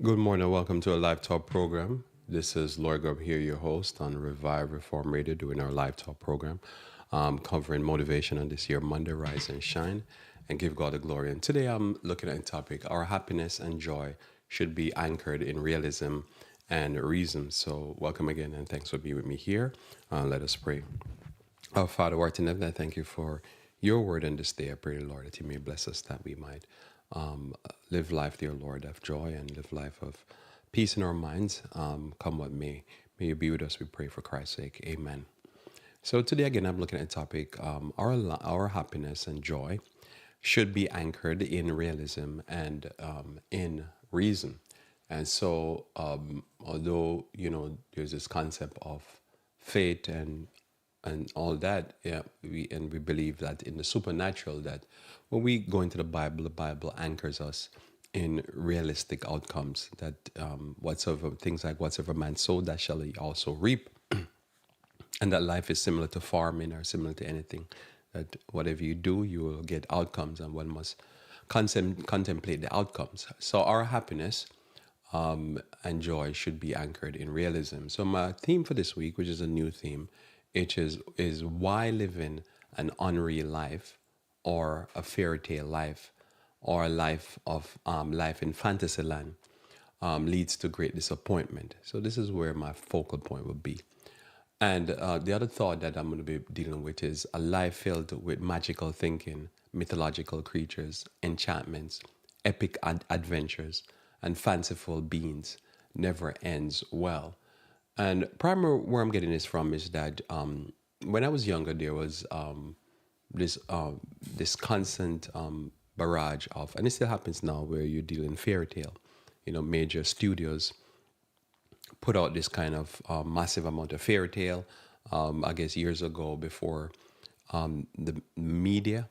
Good morning. Welcome to a live talk program. This is Lloyd Grubb here, your host on Revive Reform Radio, doing our live talk program, covering motivation on this year, Monday, Rise and Shine, and give God the glory. And today I'm looking at a topic: our happiness and joy should be anchored in realism and reason. So, welcome again, and thanks for being with me here. Let us pray. Our Father, who art in heaven, I thank you for your word in this day. I pray, Lord, that you may bless us, that we might um, live life, dear Lord, of joy and live life of peace in our minds. Come what may. May you be with us, we pray, for Christ's sake. Amen. So today, again, I'm looking at a topic, our happiness and joy should be anchored in realism and in reason. And so, although, there's this concept of fate and all that, yeah, we believe that in the supernatural, that when we go into the Bible anchors us in realistic outcomes, that whatsoever things like whatsoever man sowed, that shall he also reap, and that life is similar to farming or similar to anything, that whatever you do, you will get outcomes, and one must contemplate the outcomes. So our happiness and joy should be anchored in realism. So my theme for this week, which is a new theme, is why living an unreal life, or a fairy tale life, or a life of life in fantasy land leads to great disappointment. So this is where my focal point will be. And the other thought that I'm going to be dealing with is a life filled with magical thinking, mythological creatures, enchantments, epic adventures, and fanciful beings never ends well. And primary where I'm getting this from is that when I was younger, there was this this constant barrage of, and it still happens now, where you deal in fairy tale. Major studios put out this kind of massive amount of fairy tale. I guess years ago, before the media,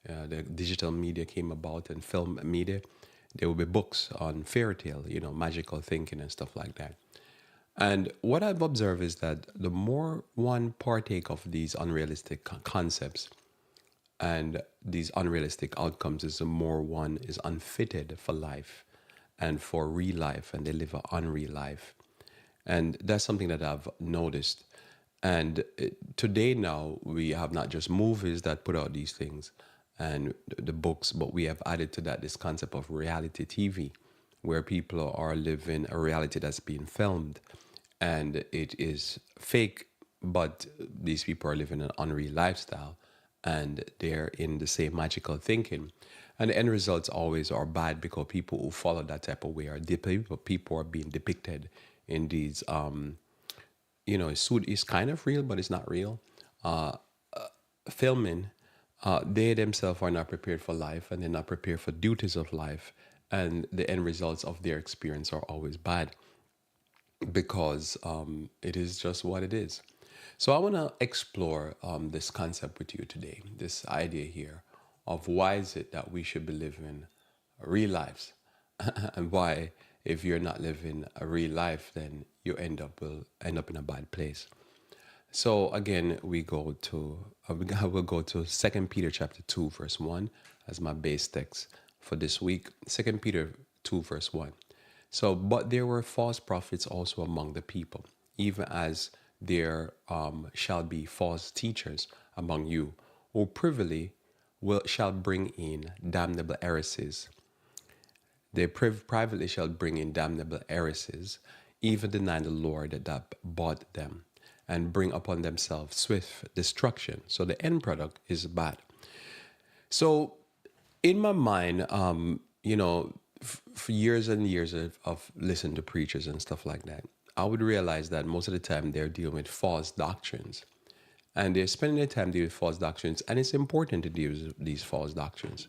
the digital media came about, and film media, there will be books on fairy tale, magical thinking and stuff like that. And what I've observed is that the more one partake of these unrealistic concepts and these unrealistic outcomes, is the more one is unfitted for life and for real life, and they live an unreal life. And that's something that I've noticed. And today now, we have not just movies that put out these things and the books, but we have added to that this concept of reality TV, where people are living a reality that's being filmed, and it is fake, but these people are living an unreal lifestyle, and they're in the same magical thinking. And the end results always are bad, because people who follow that type of way are people are being depicted in these it's kind of real, but it's not real. Filming, they themselves are not prepared for life, and they're not prepared for duties of life, and the end results of their experience are always bad, because it is just what it is. So I want to explore this concept with you today, this idea here of why is it that we should be living real lives, and why, if you're not living a real life, then you will end up in a bad place. So again, we'll go to 2 Peter chapter 2 verse 1 as my base text for this week. 2 Peter 2 verse 1. So, but there were false prophets also among the people, even as there shall be false teachers among you, who privily shall bring in damnable heresies. They privately shall bring in damnable heresies, even denying the Lord that bought them, and bring upon themselves swift destruction. So the end product is bad. So in my mind, for years and years of listening to preachers and stuff like that, I would realize that most of the time they're dealing with false doctrines. And they're spending their time dealing with false doctrines, and it's important to deal with these false doctrines.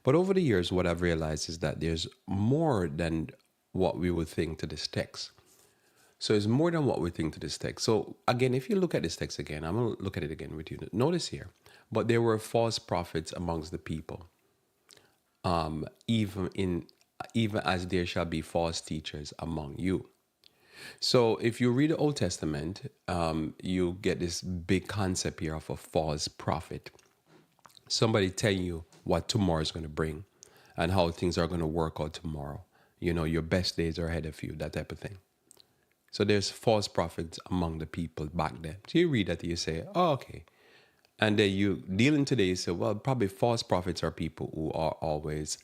But over the years, what I've realized is that there's more than what we would think to this text. So it's more than what we think to this text. So again, if you look at this text again, I'm going to look at it again with you. Notice here, but there were false prophets amongst the people, even as there shall be false teachers among you. So if you read the Old Testament, you get this big concept here of a false prophet. Somebody telling you what tomorrow is going to bring and how things are going to work out tomorrow. Your best days are ahead of you, that type of thing. So there's false prophets among the people back then. So you read that, you say, oh, okay. And then you dealing today, you say, well, probably false prophets are people who are always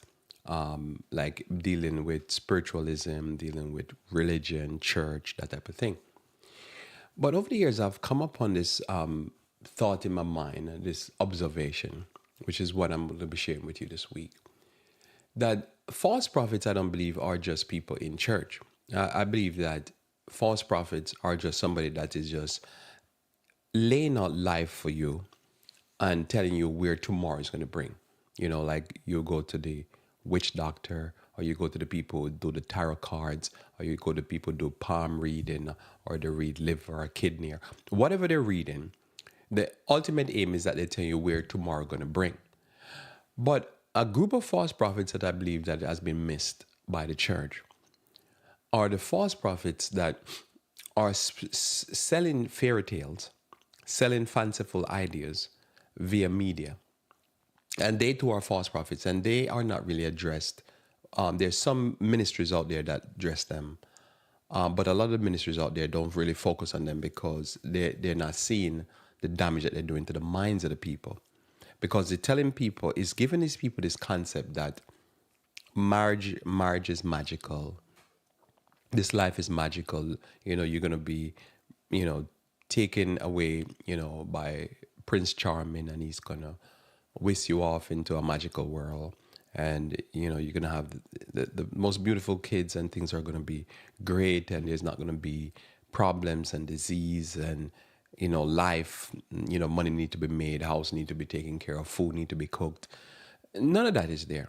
like dealing with spiritualism, dealing with religion, church, that type of thing. But over the years, I've come upon this thought in my mind, this observation, which is what I'm going to be sharing with you this week. That false prophets, I don't believe, are just people in church. I believe that false prophets are just somebody that is just laying out life for you and telling you where tomorrow is going to bring. Like you go to the witch doctor, or you go to the people who do the tarot cards, or you go to people who do palm reading, or they read liver or kidney, or whatever they're reading. The ultimate aim is that they tell you where tomorrow is going to bring. But a group of false prophets that I believe that has been missed by the church are the false prophets that are selling fairy tales, selling fanciful ideas via media. And they too are false prophets, and they are not really addressed. There's some ministries out there that address them, but a lot of ministries out there don't really focus on them because they're not seeing the damage that they're doing to the minds of the people. Because they're telling people, it's giving these people this concept that marriage is magical. This life is magical. You're going to be, taken away, by Prince Charming, and he's going to whisk you off into a magical world. And, you're going to have the most beautiful kids, and things are going to be great. And there's not going to be problems and disease and, life, money need to be made, house need to be taken care of, food need to be cooked. None of that is there.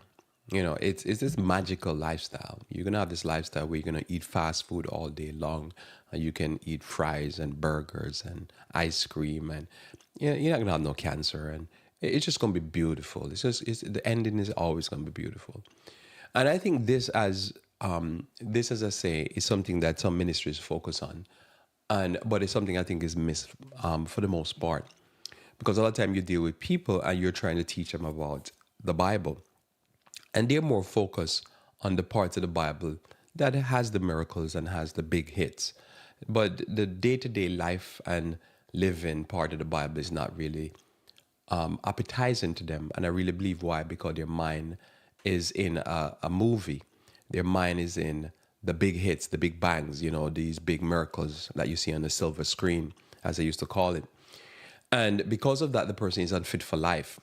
It's this magical lifestyle. You're going to have this lifestyle where you're going to eat fast food all day long. And you can eat fries and burgers and ice cream. And you're not going to have no cancer. And it's just going to be beautiful. The ending is always going to be beautiful. And I think this, as I say, is something that some ministries focus on. But it's something I think is missed for the most part. Because a lot of time you deal with people and you're trying to teach them about the Bible. And they're more focused on the parts of the Bible that has the miracles and has the big hits. But the day-to-day life and living part of the Bible is not really appetizing to them. And I really believe why. Because their mind is in a movie. Their mind is in the big hits, the big bangs, these big miracles that you see on the silver screen, as I used to call it. And because of that, the person is unfit for life.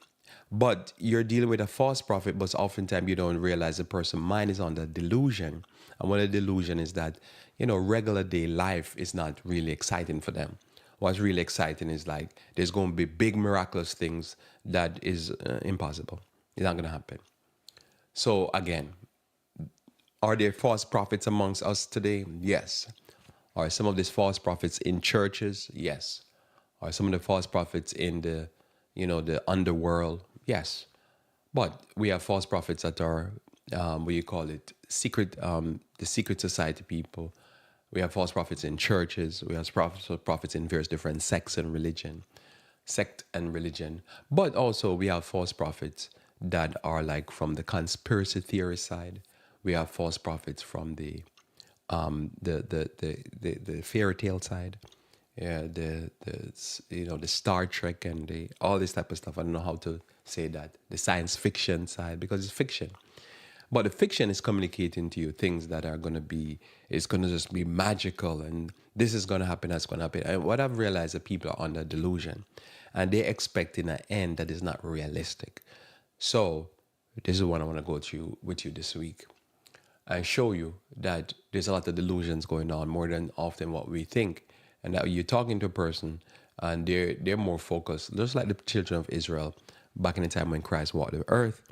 But you're dealing with a false prophet, but oftentimes you don't realize the person's mind is on the delusion. And one of the delusion is that, regular day life is not really exciting for them. What's really exciting is like there's going to be big miraculous things that is impossible. It's not going to happen. So again, are there false prophets amongst us today? Yes. Are some of these false prophets in churches? Yes. Are some of the false prophets in the underworld? Yes. But we have false prophets that are, secret, the secret society people. We have false prophets in churches. We have prophets in various different sect and religion. But also we have false prophets that are like from the conspiracy theory side. We have false prophets from the fairy tale side, the Star Trek and all this type of stuff. I don't know how to say that. The science fiction side, because it's fiction. But the fiction is communicating to you things that are going to be, it's going to just be magical, and this is going to happen, that's going to happen. And what I've realized is that people are under delusion, and they're expecting an end that is not realistic. So this is what I want to go through with you this week. I show you that there's a lot of delusions going on more than often what we think. And that you're talking to a person and they're more focused, just like the children of Israel back in the time when Christ walked the earth.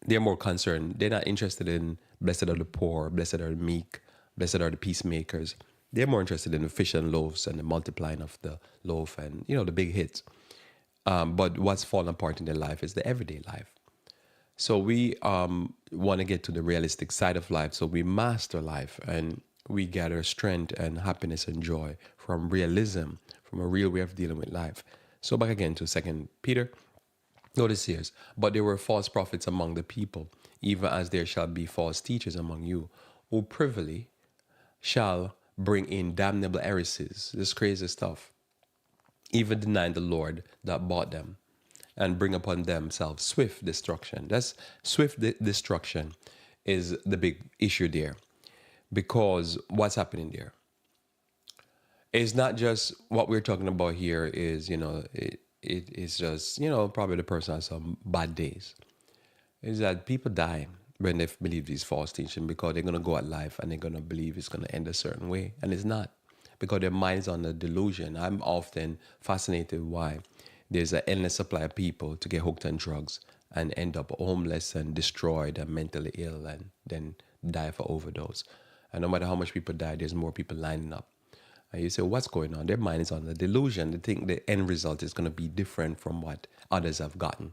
They're more concerned. They're not interested in blessed are the poor, blessed are the meek, blessed are the peacemakers. They're more interested in the fish and loaves and the multiplying of the loaf and, the big hits. But what's fallen apart in their life is the everyday life. So we want to get to the realistic side of life. So we master life and we gather strength and happiness and joy from realism, from a real way of dealing with life. So back again to 2 Peter. Notice here, but there were false prophets among the people, even as there shall be false teachers among you, who privily shall bring in damnable heresies. This crazy stuff. Even denying the Lord that bought them, and bring upon themselves swift destruction. That's swift destruction is the big issue there. Because what's happening there? It's not just what we're talking about here is, it is just, probably the person has some bad days. Is that people die when they believe these false teaching because they're going to go at life and they're going to believe it's going to end a certain way. And it's not, because their mind's on the delusion. I'm often fascinated why there's an endless supply of people to get hooked on drugs and end up homeless and destroyed and mentally ill and then die for overdose. And no matter how much people die, there's more people lining up. And you say, what's going on? Their mind is on the delusion. They think the end result is going to be different from what others have gotten.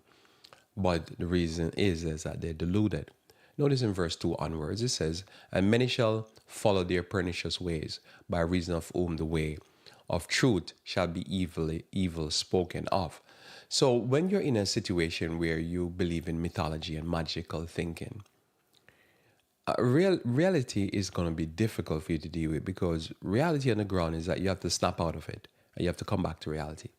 But the reason is that they're deluded. Notice in verse 2 onwards, it says, and many shall follow their pernicious ways, by reason of whom the way of truth shall be evil spoken of. So when you're in a situation where you believe in mythology and magical thinking, reality is going to be difficult for you to deal with, because reality on the ground is that you have to snap out of it and you have to come back to reality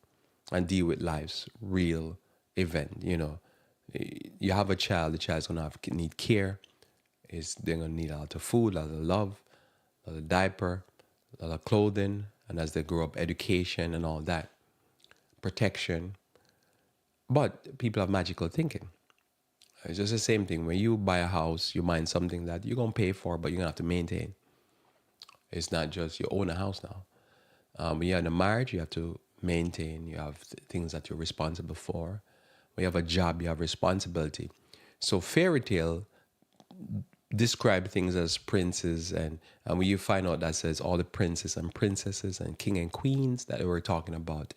and deal with life's real event. You have a child, the child's going to need care. They're going to need a lot of food, a lot of love, a lot of diaper, a lot of clothing, and as they grow up, education and all that, protection. But people have magical thinking. It's just the same thing. When you buy a house, you mind something that you're going to pay for, but you're going to have to maintain. It's not just you own a house now. When you're in a marriage, you have to maintain. You have things that you're responsible for. When you have a job, you have responsibility. So fairy tale describe things as princes, and when you find out that says all the princes and princesses and king and queens that they were talking about,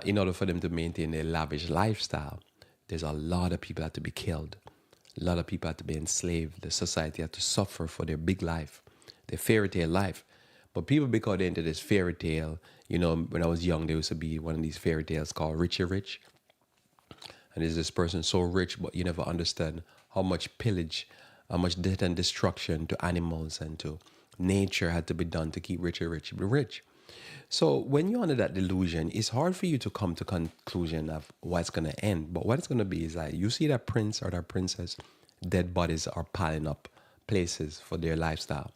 in order for them to maintain their lavish lifestyle, there's a lot of people that have to be killed. A lot of people have to be enslaved. The society had to suffer for their big life, their fairy tale life. But people, because they're into this fairy tale, when I was young, there used to be one of these fairy tales called Richie Rich. And there's this person so rich, but you never understand how much pillage, how much death and destruction to animals and to nature had to be done to keep Richie Rich be rich. So when you're under that delusion, it's hard for you to come to conclusion of what's going to end. But what it's going to be is like you see that prince or that princess, dead bodies are piling up places for their lifestyle.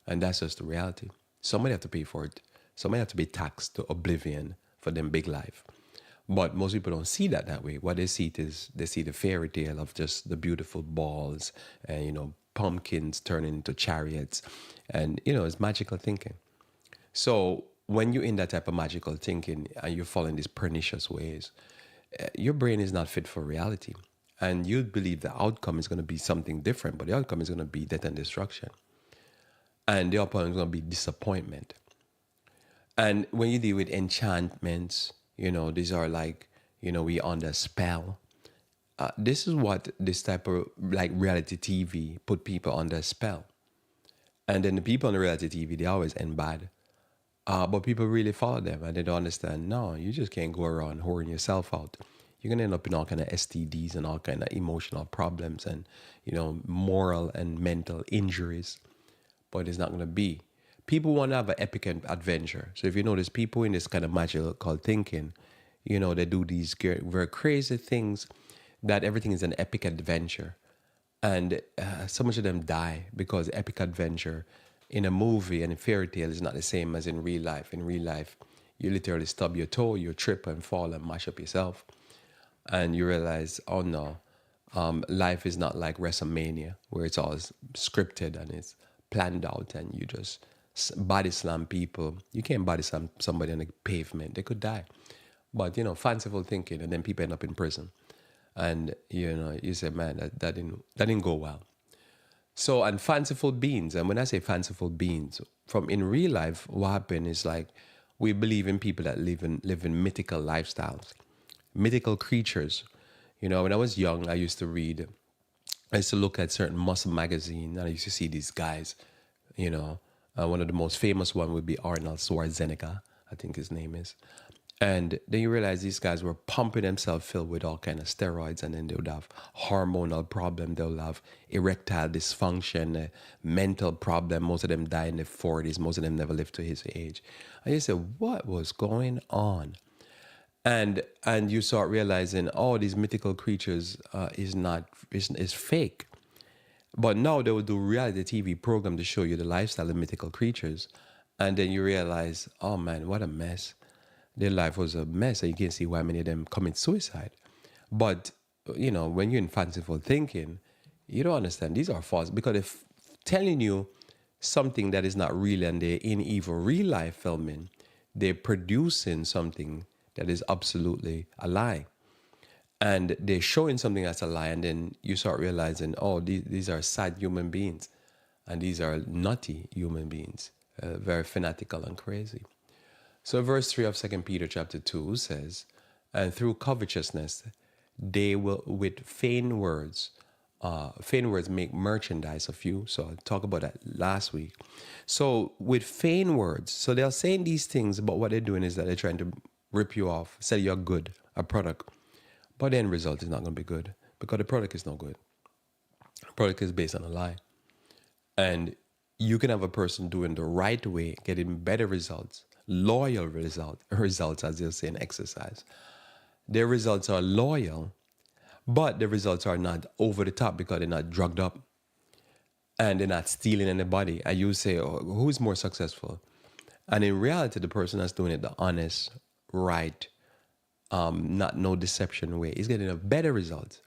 And that's just the reality. Somebody have to pay for it. Somebody have to be taxed to oblivion for them big life. But most people don't see that way. What they see is they see the fairy tale of just the beautiful balls and, pumpkins turning into chariots. And, it's magical thinking. So when you're in that type of magical thinking and you're following these pernicious ways, your brain is not fit for reality. And you believe the outcome is going to be something different, but the outcome is going to be death and destruction. And the outcome is going to be disappointment. And when you deal with enchantments, these are like, we under spell. This is what this type of like reality TV put people under spell. And then the people on the reality TV, they always end bad. But people really follow them and they don't understand, no, you just can't go around whoring yourself out. You're going to end up in all kind of STDs and all kind of emotional problems and, moral and mental injuries. But it's not going to be. People want to have an epic adventure. So if you notice, people in this kind of magical thinking, they do these very crazy things that everything is an epic adventure. And so much of them die because epic adventure in a movie and in fairy tale is not the same as in real life. In real life, you literally stub your toe, you trip and fall and mash up yourself. And you realize, oh no, life is not like WrestleMania where it's all scripted and it's planned out and you just body slam people. You can't body slam somebody on the pavement. They could die. But, fanciful thinking, and then people end up in prison. And, you say, man, that didn't go well. So, and fanciful beings, and when I say fanciful beings, from in real life, what happened is like, we believe in people that live in mythical lifestyles, mythical creatures. When I was young, I used to look at certain muscle magazine, and I used to see these guys, one of the most famous one would be Arnold Schwarzenegger, I think his name is. And then you realize these guys were pumping themselves filled with all kind of steroids, and then they would have hormonal problem, they'll have erectile dysfunction, mental problem. Most of them die in their 40s. Most of them never lived to his age. And you say, what was going on? And you start realizing, oh, these mythical creatures is fake. But now they will do reality TV program to show you the lifestyle of mythical creatures. And then you realize, oh man, what a mess. Their life was a mess. And you can see why many of them commit suicide. But, when you're in fanciful thinking, you don't understand. These are false. Because if telling you something that is not real and they're in even real life filming, they're producing something that is absolutely a lie. And they're showing something that's a lie, and then you start realizing, oh, these are sad human beings, and these are nutty human beings, very fanatical and crazy. So verse 3 of 2 Peter chapter 2 says, and through covetousness, they will, with vain words make merchandise of you. So I talked about that last week. So with vain words, so they're saying these things, but what they're doing is that they're trying to rip you off, sell you a product. But the end result is not going to be good because the product is no good. The product is based on a lie. And you can have a person doing the right way, getting better results, loyal results, as they'll say in exercise. Their results are loyal, but the results are not over the top because they're not drugged up and they're not stealing anybody. And you say, oh, who's more successful? And in reality, the person that's doing it the honest, right, not no deception way, is getting a better result.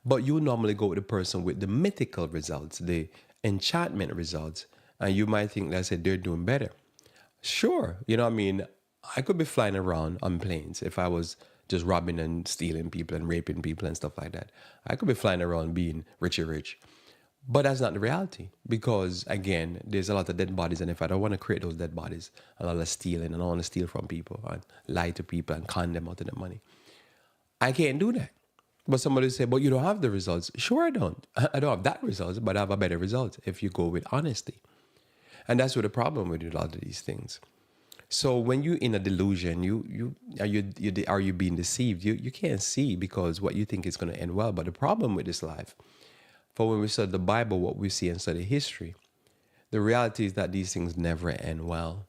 But you normally go with the person with the mythical results, the enchantment results, and you might think, let's say, they're doing better. Sure, I could be flying around on planes if I was just robbing and stealing people and raping people and stuff like that. I could be flying around being rich. But that's not the reality because, again, there's a lot of dead bodies. And if I don't want to create those dead bodies, a lot of stealing, and I don't want to steal from people and lie to people and con them out of their money, I can't do that. But somebody say, but you don't have the results. Sure, I don't. I don't have that results, but I have a better result if you go with honesty. And that's what the problem with a lot of these things. So when you're in a delusion, are you being deceived? You can't see because what you think is going to end well. But the problem with this life, for when we study the Bible, what we see and study history, the reality is that these things never end well.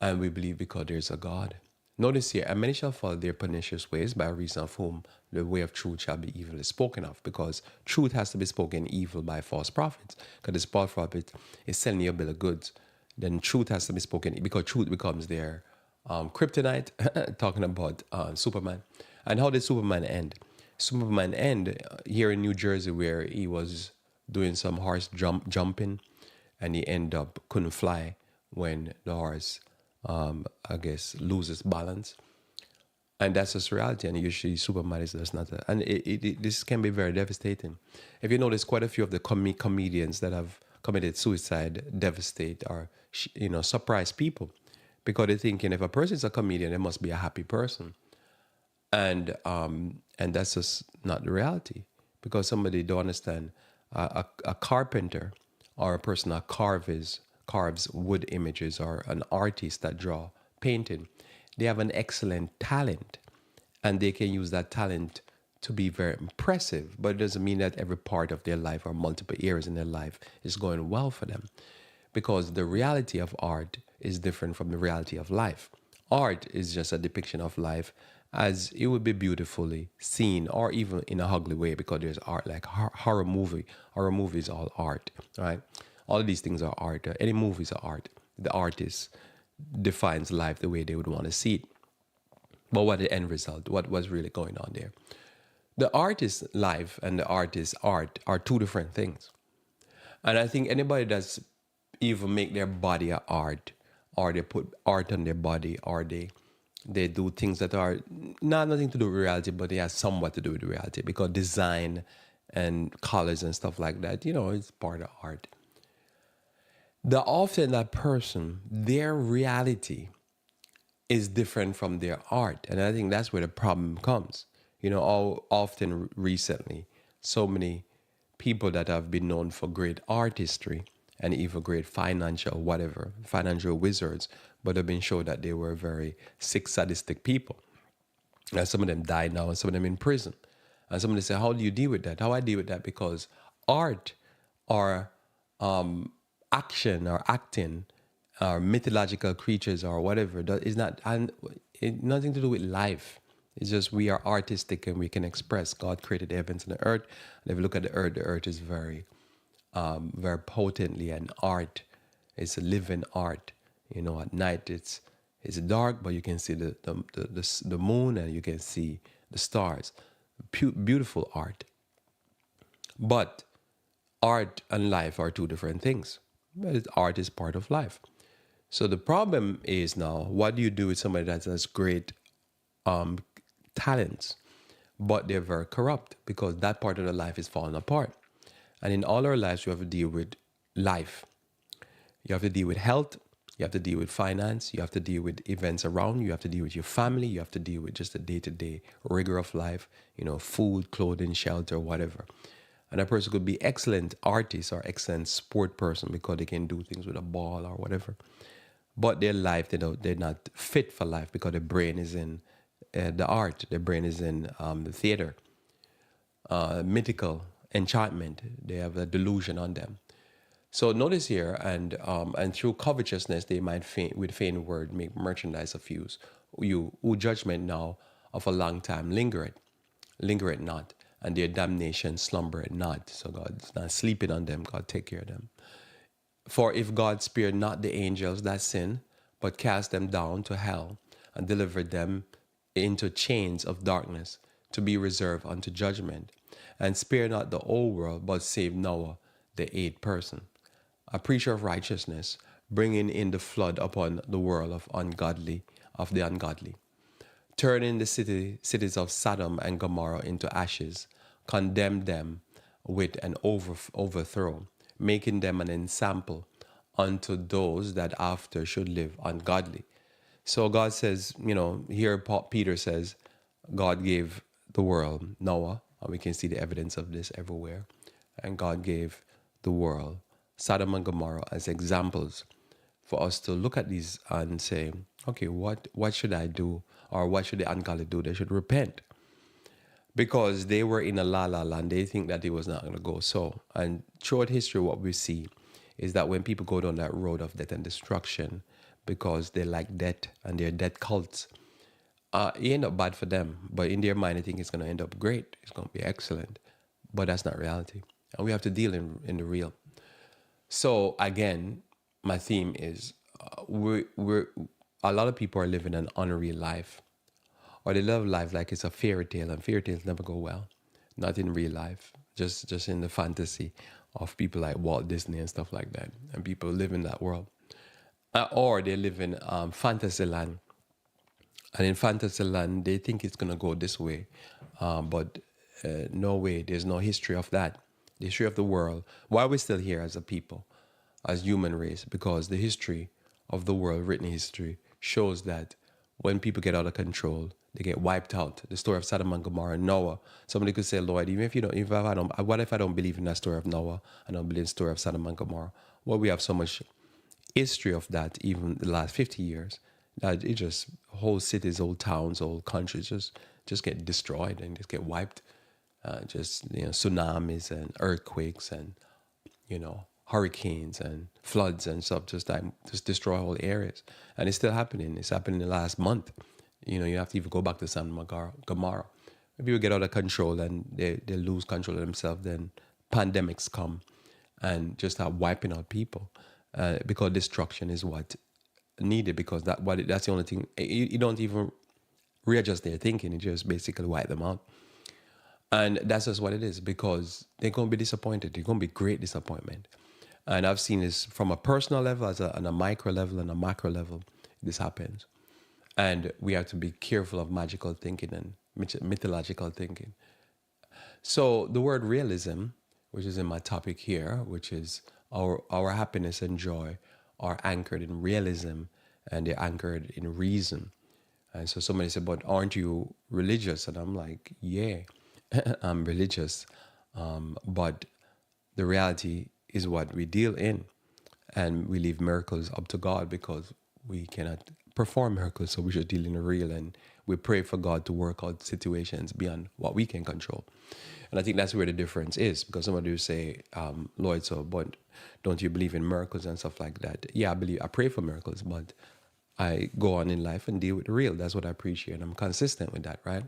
And we believe because there's a God. Notice here, and many shall follow their pernicious ways, by reason of whom the way of truth shall be evilly spoken of, because truth has to be spoken evil by false prophets. Because this false prophet is selling you a bill of goods. Then truth has to be spoken, because truth becomes their kryptonite, talking about Superman. And how did Superman end? Superman end here in New Jersey, where he was doing some horse jumping, and he ended up couldn't fly when the horse, loses balance. And that's just reality. And usually Superman is just not that. And this can be very devastating. If you notice, quite a few of the comedians that have committed suicide devastate or surprise people, because they're thinking if a person is a comedian, they must be a happy person. And that's just not the reality, because somebody don't understand. A carpenter or a person that carves wood images, or an artist that draw painting, they have an excellent talent, and they can use that talent to be very impressive. But it doesn't mean that every part of their life or multiple areas in their life is going well for them, because the reality of art is different from the reality of life. Art is just a depiction of life as it would be beautifully seen, or even in a ugly way, because there's art like horror movie. Horror movie is all art, right? All of these things are art. Any movies are art. The artist defines life the way they would want to see it. But what the end result? What was really going on there? The artist's life and the artist's art are two different things. And I think anybody that's even make their body a art, or they put art on their body, or they do things that are nothing to do with reality, but they have somewhat to do with reality, because design and colors and stuff like that, it's part of art. Often that person, their reality is different from their art. And I think that's where the problem comes. Often recently, so many people that have been known for great artistry and even great financial wizards, but have been shown that they were very sick, sadistic people. And some of them died now, and some of them in prison. And somebody say, how do you deal with that? How I deal with that? Because art or action or acting or mythological creatures or whatever is not and it nothing to do with life. It's just we are artistic and we can express. God created the heavens and the earth. And if you look at the earth is very potently an art. It's a living art. You know, at night it's dark, but you can see the moon and you can see the stars. Beautiful art. But art and life are two different things. But art is part of life. So the problem is now, what do you do with somebody that has great talents, but they're very corrupt because that part of the life is falling apart. And in all our lives, you have to deal with life. You have to deal with health. You have to deal with finance. You have to deal with events around you. You have to deal with your family. You have to deal with just the day-to-day rigor of life, you know, food, clothing, shelter, whatever. And a person could be excellent artist or excellent sport person because they can do things with a ball or whatever. But their life, they're not fit for life because their brain is in the art. Their brain is in the theater, mythical, enchantment. They have a delusion on them. So notice here, and through covetousness, they might with feigned word make merchandise of you, who judgment now of a long time lingereth not, and their damnation slumbereth not. So God's not sleeping on them. God take care of them. For if God spared not the angels that sin, but cast them down to hell, and delivered them into chains of darkness, to be reserved unto judgment, and spared not the whole world, but saved Noah, the eighth person, a preacher of righteousness, bringing in the flood upon the world of the ungodly, turning the cities of Sodom and Gomorrah into ashes, condemned them with an overthrow, making them an ensample unto those that after should live ungodly. So God says, you know, here Peter says, God gave the world Noah, and we can see the evidence of this everywhere. And God gave the world Sodom and Gomorrah as examples for us to look at these and say, okay, what should I do? Or what should the ungodly do? They should repent. Because they were in a la-la land. They think that it was not going to go so. And throughout history, what we see is that when people go down that road of death and destruction, because they like death and they're death cults, it end up bad for them. But in their mind, I think it's going to end up great. It's going to be excellent. But that's not reality. And we have to deal in the real. So again, my theme is we're a lot of people are living an unreal life. Or they love life like it's a fairy tale, and fairy tales never go well. Not in real life, just in the fantasy of people like Walt Disney and stuff like that. And people live in that world. Or they live in fantasy land. And in fantasy land, they think it's going to go this way. But no way, there's no history of that. The history of the world. Why are we still here as a people, as human race? Because the history of the world, written history, shows that when people get out of control, they get wiped out. The story of Sodom and Gomorrah and Noah. Somebody could say, Lord, what if I don't believe in that story of Noah? I don't believe in the story of Sodom and Gomorrah. Well, we have so much history of that, even the last 50 years, that it just, whole cities, whole towns, whole countries just get destroyed and just get wiped. Tsunamis and earthquakes and, hurricanes and floods and stuff just destroy whole areas. And it's still happening. It's happening in the last month. You have to even go back to Sodom and Gomorrah. When people get out of control and they lose control of themselves, then pandemics come and just start wiping out people because destruction is what needed, because that's the only thing. You don't even readjust their thinking. You just basically wipe them out. And that's just what it is, because they're going to be disappointed. They're going to be great disappointment. And I've seen this from a personal level, on a micro level and a macro level. This happens. And we have to be careful of magical thinking and mythological thinking. So the word realism, which is in my topic here, which is our happiness and joy, are anchored in realism, and they're anchored in reason. And so somebody said, but aren't you religious? And I'm like, yeah, I'm religious. But the reality is what we deal in. and we leave miracles up to God because we cannot perform miracles, so we should deal in the real, and we pray for God to work out situations beyond what we can control. And I think that's where the difference is, because somebody will say, Lloyd, so but don't you believe in miracles and stuff like that? Yeah, I pray for miracles, but I go on in life and deal with the real. That's what I appreciate, and I'm consistent with that, right?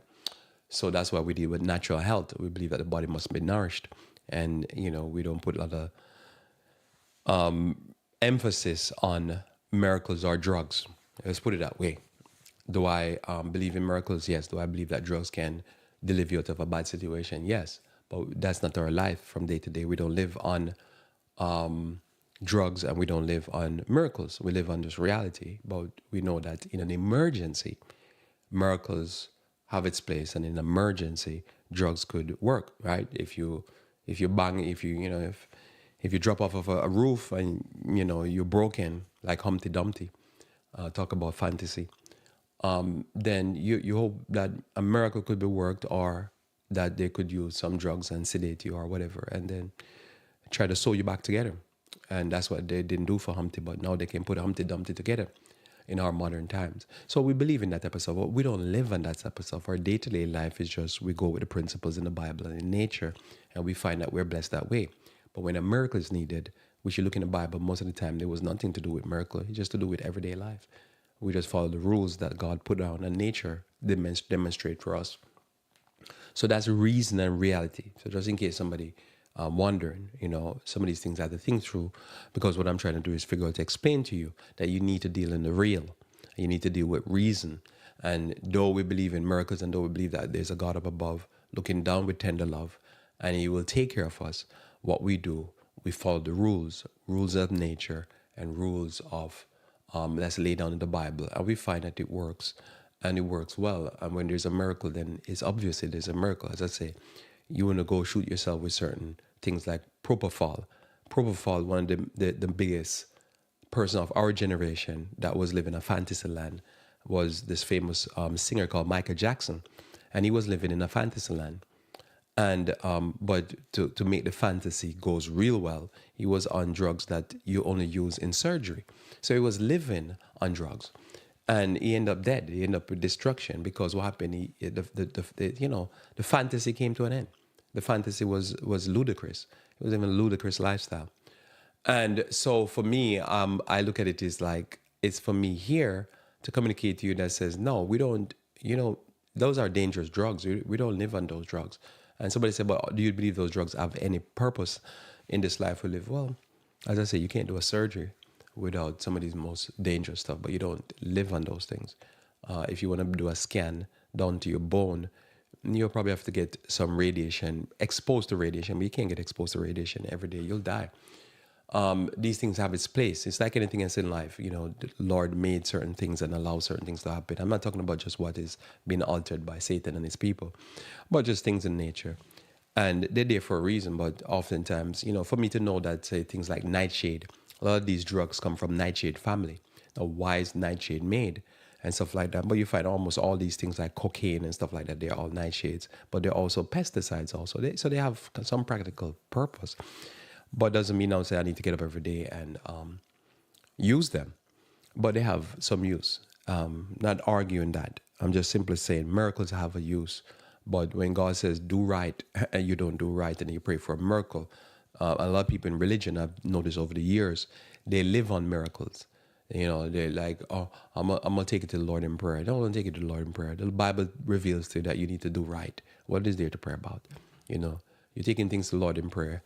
So that's why we deal with natural health. We believe that the body must be nourished, and we don't put a lot of emphasis on miracles or drugs. Let's put it that way. Do I believe in miracles? Yes. Do I believe that drugs can deliver you out of a bad situation? Yes. But that's not our life from day to day. We don't live on drugs, and we don't live on miracles. We live on this reality. But we know that in an emergency, miracles have its place, and in an emergency, drugs could work, right? If you bang, if you drop off of a roof and you're broken like Humpty Dumpty, talk about fantasy, then you hope that a miracle could be worked, or that they could use some drugs and sedate you or whatever, and then try to sew you back together. And that's what they didn't do for Humpty, but now they can put Humpty Dumpty together in our modern times. So we believe in that type of stuff, but we don't live on that type of stuff. Our day-to-day life is just, we go with the principles in the Bible and in nature, and we find that we're blessed that way. But when a miracle is needed, we should look in the Bible. Most of the time, there was nothing to do with miracle. It's just to do with everyday life. We just follow the rules that God put down, and nature demonstrate for us. So that's reason and reality. So just in case somebody wondering, some of these things I have to think through, because what I'm trying to do is figure out to explain to you that you need to deal in the real. You need to deal with reason. And though we believe in miracles, and though we believe that there's a God up above looking down with tender love, and he will take care of us, what we do, we follow the rules of nature and rules of that's laid down in the Bible, and we find that it works, and it works well. And when there's a miracle, then it's obvious there's a miracle. As I say, you want to go shoot yourself with certain things like propofol. Propofol, one of the biggest person of our generation that was living in a fantasy land, was this famous singer called Michael Jackson, and he was living in a fantasy land. And but to make the fantasy goes real well, he was on drugs that you only use in surgery. So he was living on drugs, and he ended up dead. He ended up with destruction, because what happened? The fantasy came to an end. The fantasy was ludicrous. It was even a ludicrous lifestyle. And so for me, I look at it as like, it's for me here to communicate to you that says, no, we don't. Those are dangerous drugs. We don't live on those drugs. And somebody said, but do you believe those drugs have any purpose in this life we live? Well, as I say, you can't do a surgery without some of these most dangerous stuff, but you don't live on those things. If you want to do a scan down to your bone, you'll probably have to get some radiation, exposed to radiation, but you can't get exposed to radiation every day. You'll die. These things have its place. It's like anything else in life. The Lord made certain things and allowed certain things to happen. I'm not talking about just what is being altered by Satan and his people, but just things in nature. And they're there for a reason, but oftentimes, for me to know that, say, things like nightshade, a lot of these drugs come from nightshade family. Now, why is nightshade made? And stuff like that. But you find almost all these things like cocaine and stuff like that, they're all nightshades, but they're also pesticides also. So they have some practical purpose. But doesn't mean I'll say I need to get up every day and use them. But they have some use. Not arguing that. I'm just simply saying miracles have a use. But when God says do right and you don't do right and you pray for a miracle, a lot of people in religion, I've noticed over the years, they live on miracles. They're like, oh, I'm going to take it to the Lord in prayer. Don't take it to the Lord in prayer. The Bible reveals to you that you need to do right. What is there to pray about? You're taking things to the Lord in prayer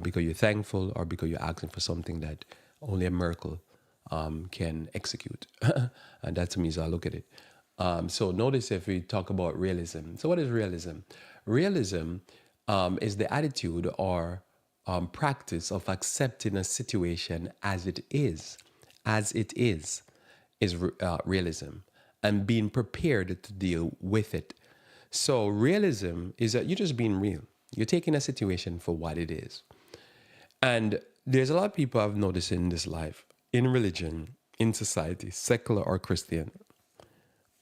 because you're thankful, or because you're asking for something that only a miracle can execute. And that to me is how I look at it. So notice if we talk about realism. So what is realism? Realism is the attitude or practice of accepting a situation as it is. As it is realism, and being prepared to deal with it. So realism is that you're just being real. You're taking a situation for what it is. And there's a lot of people I've noticed in this life, in religion, in society, secular or Christian,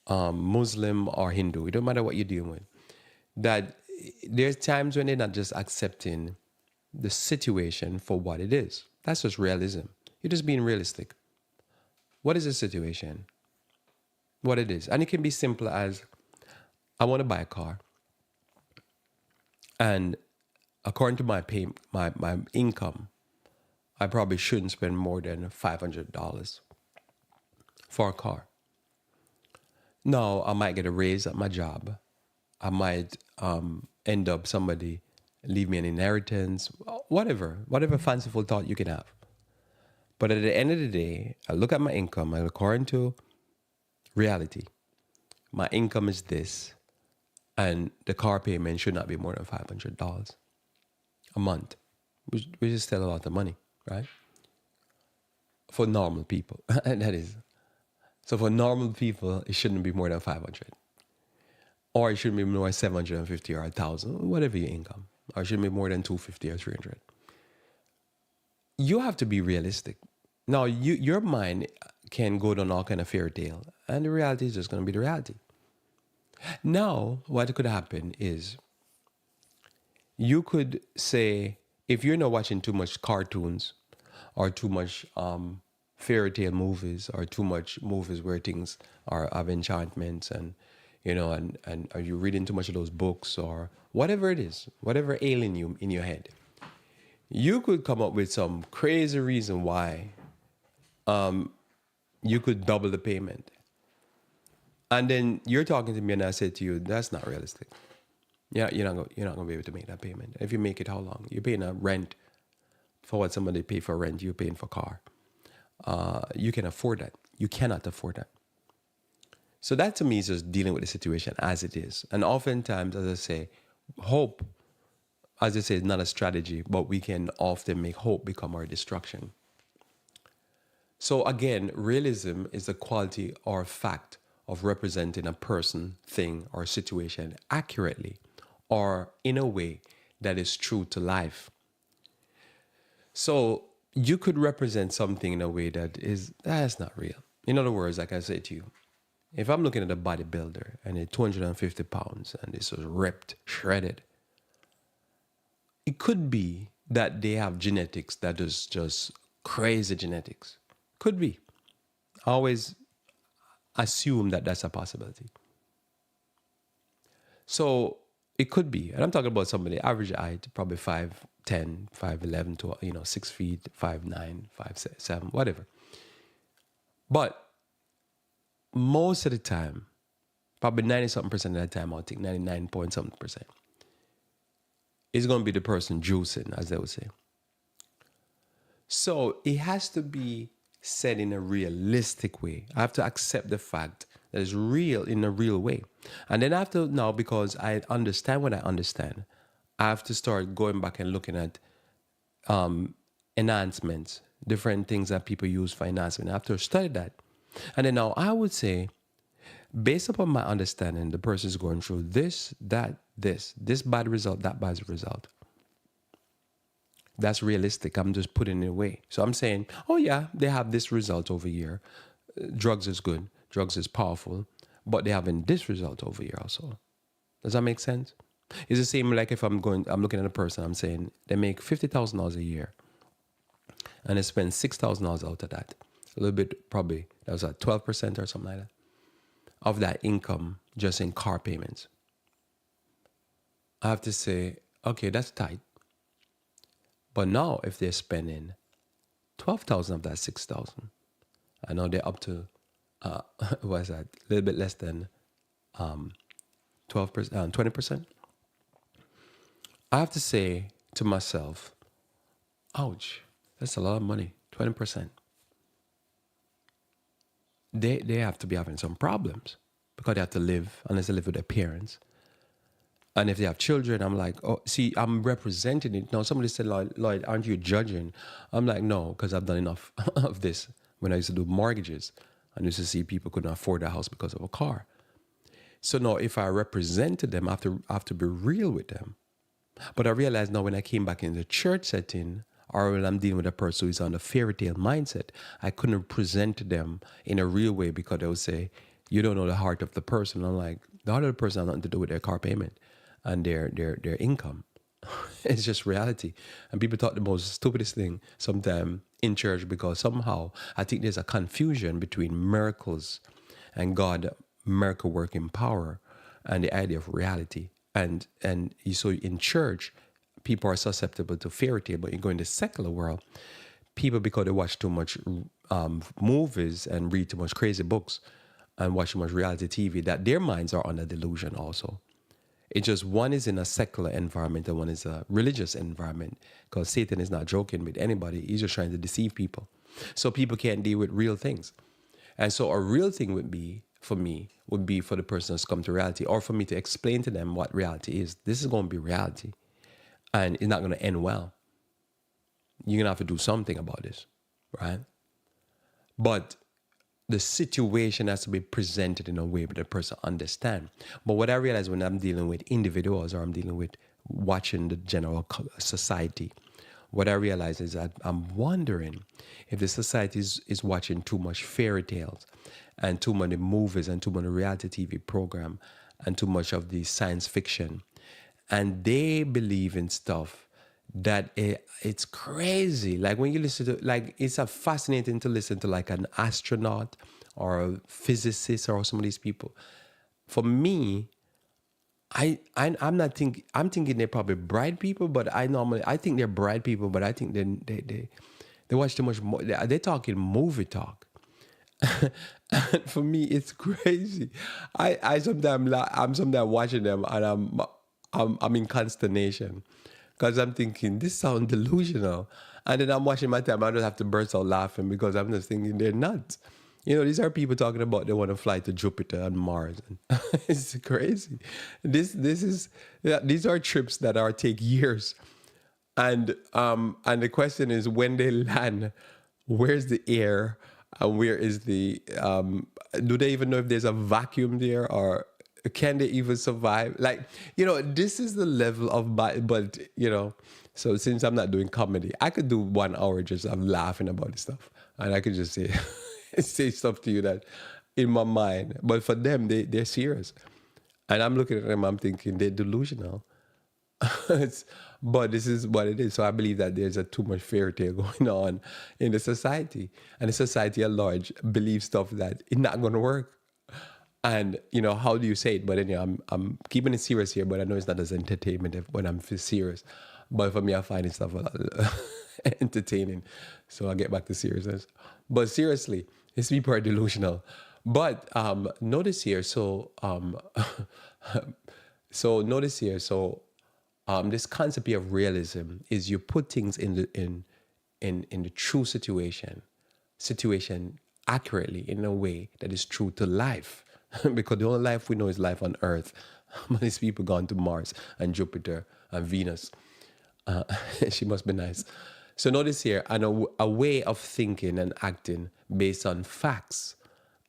Muslim or Hindu, it don't matter what you're dealing with, that there's times when they're not just accepting the situation for what it is. That's just realism. You're just being realistic. What is the situation? What it is. And it can be simple as I want to buy a car. And according to my income, I probably shouldn't spend more than $500 for a car. Now, I might get a raise at my job. I might end up somebody leave me an inheritance, whatever fanciful thought you can have. But at the end of the day, I look at my income, and according to reality, my income is this, and the car payment should not be more than $500 a month, which is still a lot of money, right? For normal people, and that is. So for normal people, it shouldn't be more than 500, or it shouldn't be more than 750 or 1,000, whatever your income, or it shouldn't be more than 250 or 300. You have to be realistic. Now, your mind can go down all kind of fairy tale, and the reality is just going to be the reality. Now, what could happen is you could say, if you're not watching too much cartoons or too much fairy tale movies or too much movies where things are of enchantments and are you reading too much of those books or whatever it is, whatever ailing you in your head, you could come up with some crazy reason why you could double the payment. And then you're talking to me and I say to you, that's not realistic. Yeah, you're not gonna be able to make that payment. If you make it, how long? You're paying a rent for what somebody pay for rent. You're paying for car. You can afford that. You cannot afford that. So that to me is just dealing with the situation as it is. And oftentimes, as I say, hope, as I say, is not a strategy, but we can often make hope become our destruction. So again, realism is the quality or fact of representing a person, thing, or situation accurately or in a way that is true to life. So you could represent something in a way that's not real. In other words, like I say to you, if I'm looking at a bodybuilder and they're 250 pounds and this was ripped, shredded, it could be that they have genetics that is just crazy genetics. Could be. Always assume that that's a possibility. So it could be, and I'm talking about somebody average height, probably 5'10", 5'11" to 6 feet, 5'9", 5'7", whatever. But most of the time, probably 90-something% of the time, I'll take 99-point-something%, is going to be the person juicing, as they would say. So it has to be said in a realistic way. I have to accept the fact that it's real in a real way. And then I have to now, because I understand what I understand, I have to start going back and looking at enhancements, different things that people use for enhancement. I have to study that. And then now I would say, based upon my understanding, the person is going through this bad result, that bad result. That's realistic. I'm just putting it away. So I'm saying, oh yeah, they have this result over here. Drugs is good. Drugs is powerful. But they're having this result over here also. Does that make sense? It's the same like if I'm looking at a person, I'm saying they make $50,000 a year. And they spend $6,000 out of that. A little bit, probably, that was at 12% or something like that, of that income just in car payments. I have to say, okay, that's tight. But now, if they're spending 12,000 of that 6,000, I know they're up to, what's that? A little bit less than 12%, 20%. I have to say to myself, ouch, that's a lot of money, 20%. They have to be having some problems because they have to live, unless they live with their parents. And if they have children, I'm like, oh, see, I'm representing it. Now, somebody said, Lloyd, aren't you judging? I'm like, no, because I've done enough of this. When I used to do mortgages, I used to see people couldn't afford a house because of a car. So now, if I represented them, I have to be real with them. But I realized now when I came back in the church setting, or when I'm dealing with a person who's on a fairy tale mindset, I couldn't present them in a real way because they would say, you don't know the heart of the person. I'm like, the heart of the person has nothing to do with their car payment and their income. It's just reality. And people thought the most stupidest thing sometimes in church because somehow I think there's a confusion between miracles and God, miracle working power, and the idea of reality. And so in church, people are susceptible to fairy tale, but you go in the secular world, people, because they watch too much movies and read too much crazy books and watch too much reality TV, that their minds are under delusion also. It's just one is in a secular environment and one is a religious environment, because Satan is not joking with anybody. He's just trying to deceive people. So people can't deal with real things. And so a real thing would be, for me, would be for the person to come to reality, or for me to explain to them what reality is. This is going to be reality, and it's not going to end well. You're going to have to do something about this, right? But the situation has to be presented in a way that the person understand. But what I realize when I'm dealing with individuals, or I'm dealing with watching the general society, what I realize is that I'm wondering if the society is watching too much fairy tales and too many movies and too many reality TV program and too much of the science fiction. And they believe in stuff that it's crazy. Like when you listen to, like, it's a fascinating to listen to like an astronaut or a physicist or some of these people. For me, I'm not thinking, I'm thinking they're probably bright people, but I think they're bright people, but I think they watch too much more. They're talking movie talk. And for me, it's crazy. I'm sometimes watching them and I'm in consternation because I'm thinking this sounds delusional, and then I'm watching my time. I don't have to burst out laughing because I'm just thinking they're nuts. You know, these are people talking about they want to fly to Jupiter and Mars. It's crazy. These are trips that take years, and the question is when they land, where's the air and where is the do they even know if there's a vacuum there, or can they even survive? Like, you know, this is the level of but you know. So since I'm not doing comedy, I could do 1 hour just of laughing about this stuff, and I could just say say stuff to you that in my mind. But for them, they're serious, and I'm looking at them. I'm thinking they're delusional. But this is what it is. So I believe that there's too much fairy tale going on in the society, and the society at large believes stuff that it's not going to work. And you know, how do you say it? But anyway, I'm keeping it serious here, but I know it's not as entertainment when I'm serious. But for me, I find it stuff a lot entertaining. So I get back to seriousness. But seriously, these people are delusional. But notice here. So notice here. So this concept here of realism is you put things in the true situation accurately in a way that is true to life. Because the only life we know is life on Earth. These people gone to Mars and Jupiter and Venus. She must be nice. So notice here, a way of thinking and acting based on facts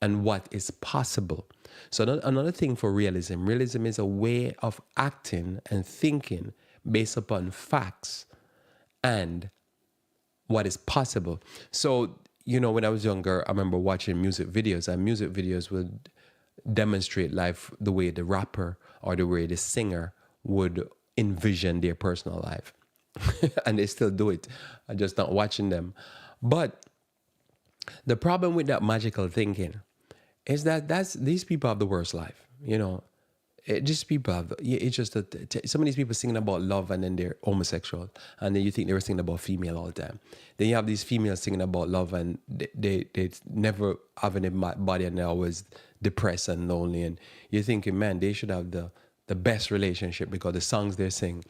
and what is possible. So another thing for realism is a way of acting and thinking based upon facts and what is possible. So, you know, when I was younger, I remember watching music videos, and music videos would demonstrate life the way the rapper or the way the singer would envision their personal life. And they still do it. I'm just not watching them. But the problem with that magical thinking is that these people have the worst life. You know, these people have, it's just that some of these people singing about love and then they're homosexual. And then you think they were singing about female all the time. Then you have these females singing about love and they never have any body and they're always depressed and lonely. And you're thinking, man, they should have the best relationship because the songs they sing,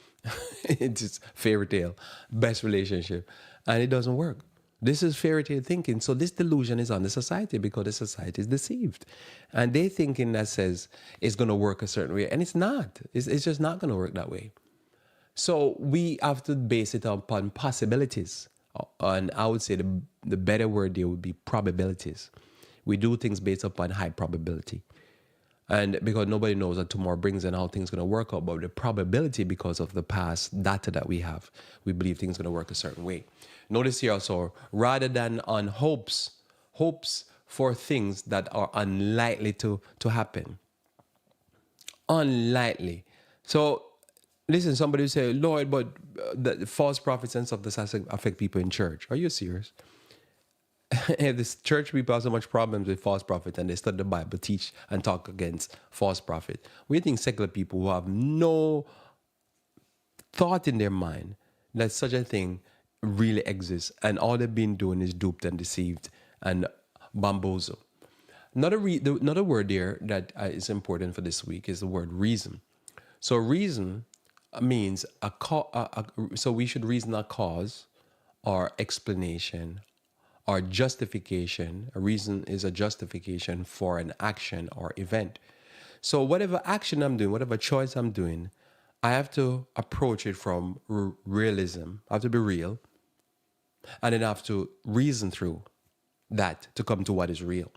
it's just fairy tale, best relationship. And it doesn't work. This is fairy tale thinking. So this delusion is on the society because the society is deceived. And they thinking that says it's going to work a certain way. And it's not. It's just not going to work that way. So we have to base it upon possibilities. And I would say the better word there would be probabilities. We do things based upon high probability. And because nobody knows what tomorrow brings and how things are going to work out, but the probability because of the past data that we have, we believe things are going to work a certain way. Notice here also, rather than on hopes for things that are unlikely to happen. Unlikely. So, listen, somebody will say, Lord, but the false prophets and stuff, this has to affect people in church. Are you serious? this church people have so much problems with false prophets and they study the Bible, teach and talk against false prophet. We think secular people who have no thought in their mind that such a thing really exists, and all they've been doing is duped and deceived and bamboozled. Another word there that is important for this week is the word reason. So reason means so we should reason a cause or explanation or justification. A reason is a justification for an action or event. So whatever action I'm doing, whatever choice I'm doing, I have to approach it from realism. I have to be real. And then I have to reason through that to come to what is real.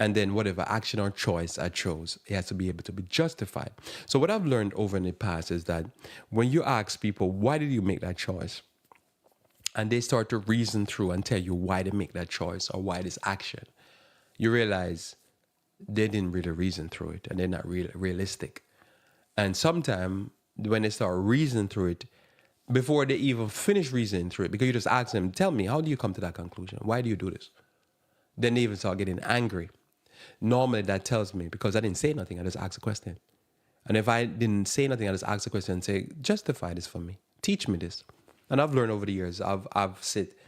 And then whatever action or choice I chose, it has to be able to be justified. So what I've learned over in the past is that when you ask people, why did you make that choice? And they start to reason through and tell you why they make that choice or why this action, you realize they didn't really reason through it and they're not realistic. And sometimes when they start reasoning through it, before they even finish reasoning through it, because you just ask them, tell me, how do you come to that conclusion? Why do you do this? Then they even start getting angry. Normally that tells me, because I didn't say nothing, I just asked a question. And if I didn't say nothing, I just asked a question and say, justify this for me. Teach me this. And I've learned over the years, I've sit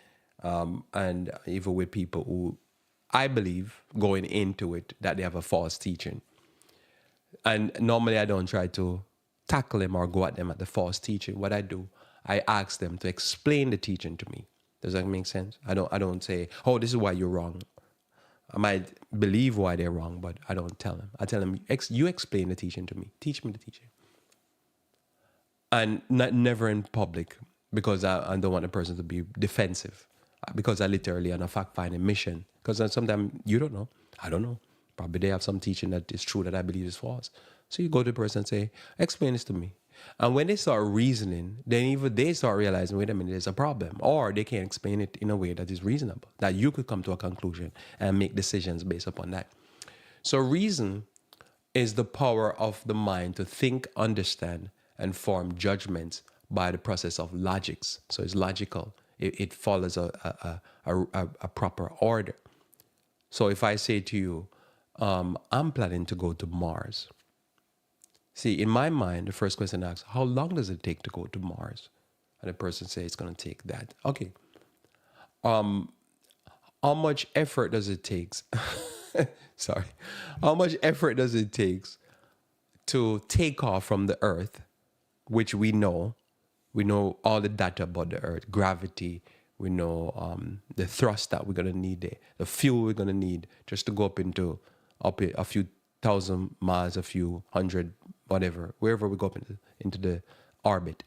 and even with people who I believe going into it that they have a false teaching. And normally I don't try to tackle them or go at them at the false teaching. What I do, I ask them to explain the teaching to me. Does that make sense? I don't say, oh, this is why you're wrong. I might believe why they're wrong, but I don't tell them. I tell them, you explain the teaching to me. Teach me the teaching. And never in public, because I don't want the person to be defensive. Because I literally on a fact-finding mission. Because sometimes you don't know. I don't know. Probably they have some teaching that is true that I believe is false. So you go to the person and say, explain this to me. And when they start reasoning, then even they start realizing, wait a minute, there's a problem. Or they can't explain it in a way that is reasonable, that you could come to a conclusion and make decisions based upon that. So reason is the power of the mind to think, understand, and form judgments by the process of logics. So it's logical. It follows a proper order. So if I say to you, I'm planning to go to Mars. See, in my mind, the first question asks, how long does it take to go to Mars? And the person says it's going to take that. Okay. How much effort does it take? Sorry. How much effort does it take to take off from the Earth, which we know all the data about the Earth, gravity, we know the thrust that we're going to need there, the fuel we're going to need just to go up a few thousand miles, a few hundred, whatever, wherever we go up into the orbit.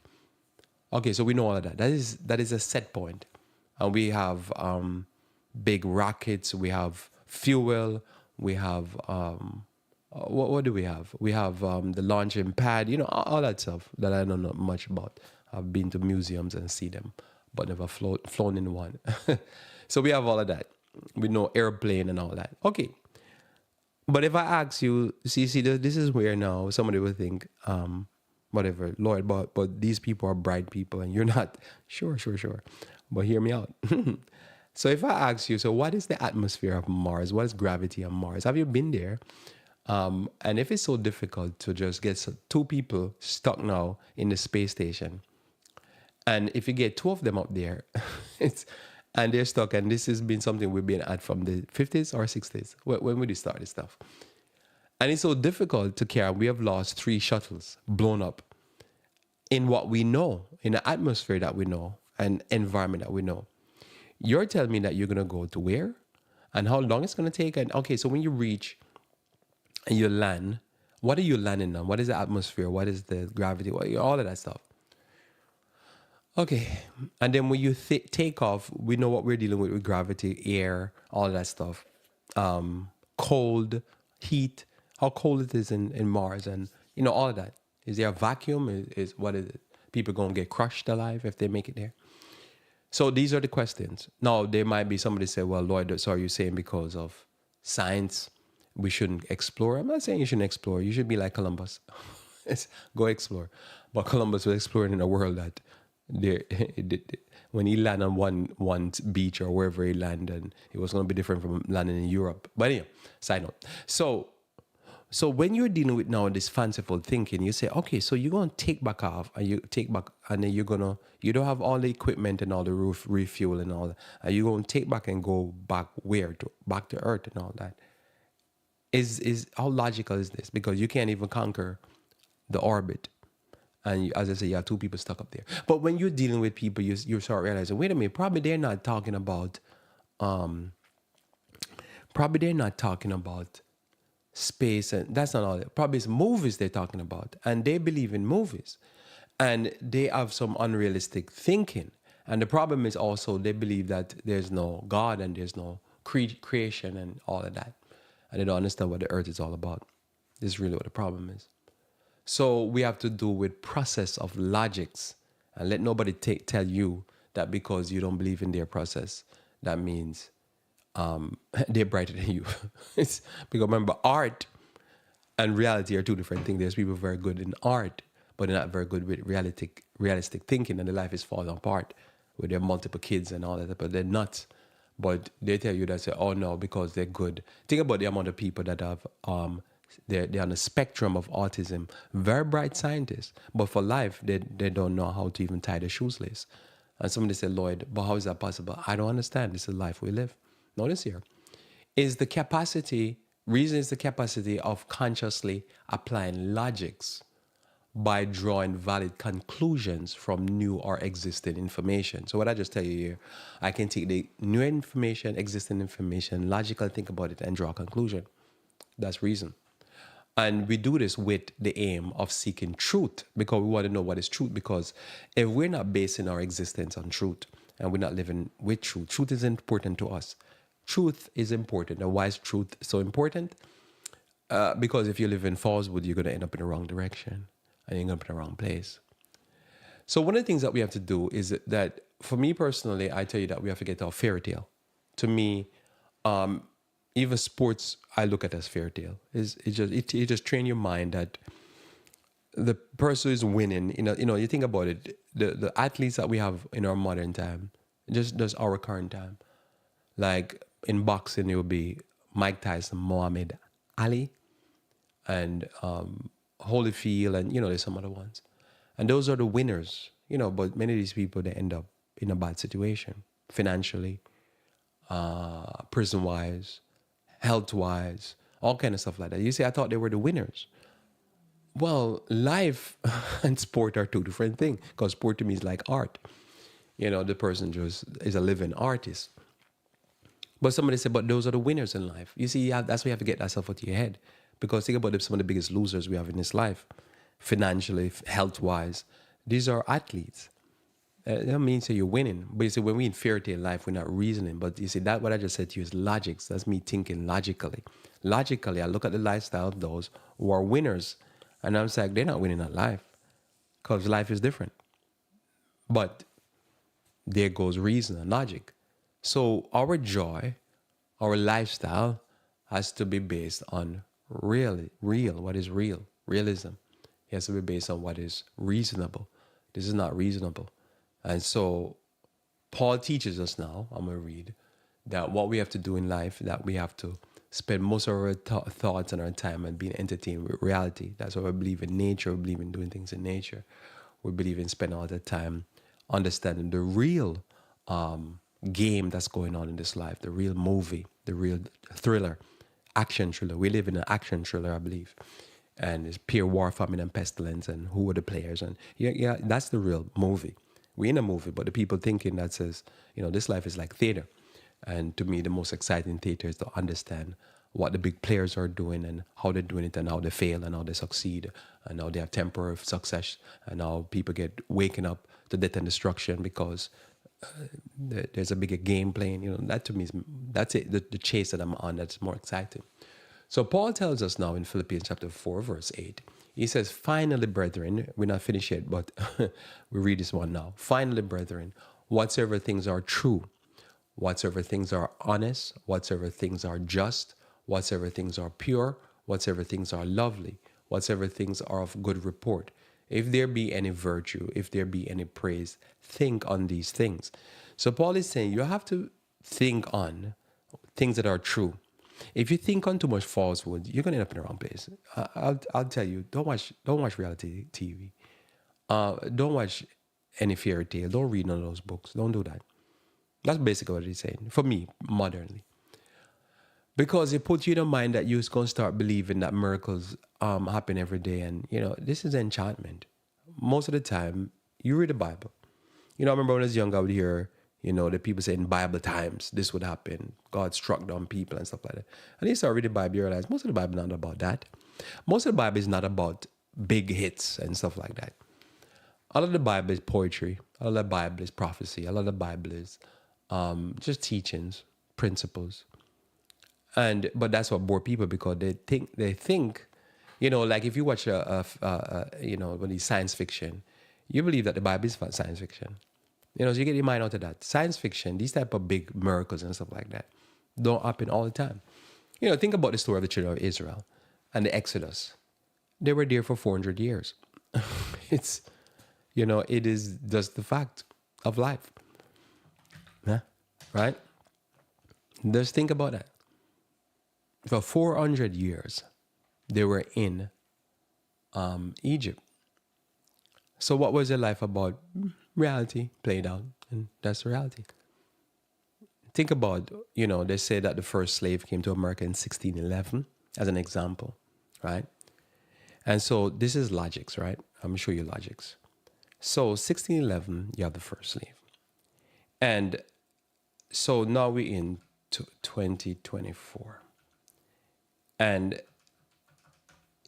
Okay, so we know all of that. That is a set point. And we have big rockets, we have fuel, we have, what do we have? We have the launching pad, all that stuff that I don't know much about. I've been to museums and see them, but never flown in one. So we have all of that. We know airplane and all that. Okay. But if I ask you, see, this is where now somebody will think, whatever, Lord, but these people are bright people and you're not. Sure. But hear me out. So if I ask you, so what is the atmosphere of Mars? What is gravity on Mars? Have you been there? And if it's so difficult to just get two people stuck now in the space station, and if you get two of them up there, and they're stuck, and this has been something we've been at from the 50s or 60s. When would you start this stuff? And it's so difficult to carry. We have lost 3 shuttles blown up in what we know, in the atmosphere that we know, and environment that we know. You're telling me that you're going to go to where? And how long it's going to take? And okay, so when you reach and you land, what are you landing on? What is the atmosphere? What is the gravity? All of that stuff. Okay, and then when you take off, we know what we're dealing with gravity, air, all of that stuff. Cold, heat, how cold it is in Mars, and all of that. Is there a vacuum? What is it? People going to get crushed alive if they make it there? So these are the questions. Now, there might be somebody say, well, Lloyd, so are you saying because of science we shouldn't explore? I'm not saying you shouldn't explore. You should be like Columbus. Go explore. But Columbus was exploring in a world that there, when he landed on one beach or wherever he landed, it was going to be different from landing in Europe. But anyway, side note. So when you're dealing with now this fanciful thinking, you say, okay, so you're gonna take back off, and you take back, and then you don't have all the equipment and all the roof refuel and all that, and you're gonna take back and go back where back to Earth and all that. Is how logical is this? Because you can't even conquer the orbit, and as I say, you have two people stuck up there. But when you're dealing with people, you start realizing, wait a minute, probably they're not talking about, space, and that's not all. Probably it's movies they're talking about, and they believe in movies, and they have some unrealistic thinking. And the problem is also they believe that there's no God and there's no creation and all of that, and they don't understand what the earth is all about. This is really what the problem is. So we have to do with process of logics, and let nobody tell you that because you don't believe in their process, that means they're brighter than you. Because remember, art and reality are two different things. There's people very good in art, but they're not very good with realistic thinking, and their life is falling apart with their multiple kids and all that. But they're nuts. But they tell you that, say, oh no, because they're good. Think about the amount of people that have they're on the spectrum of autism. Very bright scientists, but for life they don't know how to even tie their shoelace. And somebody said, Lloyd, but how is that possible? I don't understand. This is life we live. Notice here, reason is the capacity of consciously applying logics by drawing valid conclusions from new or existing information. So what I just tell you here, I can take the new information, existing information, logically think about it and draw a conclusion. That's reason. And we do this with the aim of seeking truth, because we want to know what is truth. Because if we're not basing our existence on truth and we're not living with truth, truth is important to us. Truth is important. And why is truth so important? Because if you live in falsehood, you're going to end up in the wrong direction and you're going to be in the wrong place. So one of the things that we have to do is that, for me personally, I tell you that we have to get our fairy tale. To me, even sports, I look at as fairy tale. It just train your mind that the person who is winning. You think about it. The athletes that we have in our modern time, just our current time, like in boxing, it would be Mike Tyson, Muhammad Ali, and Holyfield, and there's some other ones, and those are the winners. But many of these people, they end up in a bad situation financially, prison-wise, health-wise, all kind of stuff like that. You say, I thought they were the winners. Well, life and sport are two different things, because sport to me is like art. The person just is a living artist. But somebody said, but those are the winners in life. You see, that's why you have to get that stuff out of your head. Because think about some of the biggest losers we have in this life, financially, health-wise. These are athletes. That means that you're winning. But you see, when we're in fairy tale life, we're not reasoning. But you see, that what I just said to you is logics. That's me thinking logically. Logically, I look at the lifestyle of those who are winners, and I'm like, they're not winning at life, because life is different. But there goes reason and logic. So our joy, our lifestyle has to be based on real, what is real, realism. It has to be based on what is reasonable. This is not reasonable. And so Paul teaches us now, I'm going to read, that what we have to do in life, that we have to spend most of our thoughts and our time and being entertained with reality. That's why we believe in nature. We believe in doing things in nature. We believe in spending all the time understanding the real game that's going on in this life, the real movie, the real thriller, action thriller. We live in an action thriller, I believe. And it's pure war, famine, and pestilence, and who are the players. And yeah, that's the real movie. We're in a movie, but the people thinking that says, this life is like theater. And to me, the most exciting theater is to understand what the big players are doing and how they're doing it and how they fail and how they succeed and how they have temporary success and how people get waking up to death and destruction because there's a bigger game playing. That to me that's it. The chase that I'm on, that's more exciting. So Paul tells us now in Philippians chapter 4, verse 8, he says, finally, brethren, we're not finished yet, but we read this one now. Finally, brethren, whatsoever things are true, whatsoever things are honest, whatsoever things are just, whatsoever things are pure, whatsoever things are lovely, whatsoever things are of good report, if there be any virtue, if there be any praise, think on these things. So Paul is saying you have to think on things that are true. If you think on too much falsehood, you're gonna end up in the wrong place. I'll tell you, don't watch reality TV. Don't watch any fairy tale. Don't read none of those books. Don't do that. That's basically what he's saying for me, modernly. Because it puts you in a mind that you're going to start believing that miracles happen every day. And, this is enchantment. Most of the time, you read the Bible. I remember when I was young, I would hear, the people say in Bible times, this would happen. God struck down people and stuff like that. And you start reading the Bible, you realize most of the Bible is not about that. Most of the Bible is not about big hits and stuff like that. A lot of the Bible is poetry. A lot of the Bible is prophecy. A lot of the Bible is just teachings, principles. But that's what bore people because they think, like if you watch when it's science fiction, you believe that the Bible is science fiction. So you get your mind out of that. Science fiction, these type of big miracles and stuff like that, don't happen all the time. Think about the story of the children of Israel and the Exodus. They were there for 400 years. It is just the fact of life. Yeah? Right? Just think about that. For 400 years, they were in Egypt. So what was their life about? Reality played out, and that's the reality. Think about, they say that the first slave came to America in 1611, as an example, right? And so this is logics, right? I'm going to show you logics. So 1611, you have the first slave. And so now we're in 2024. And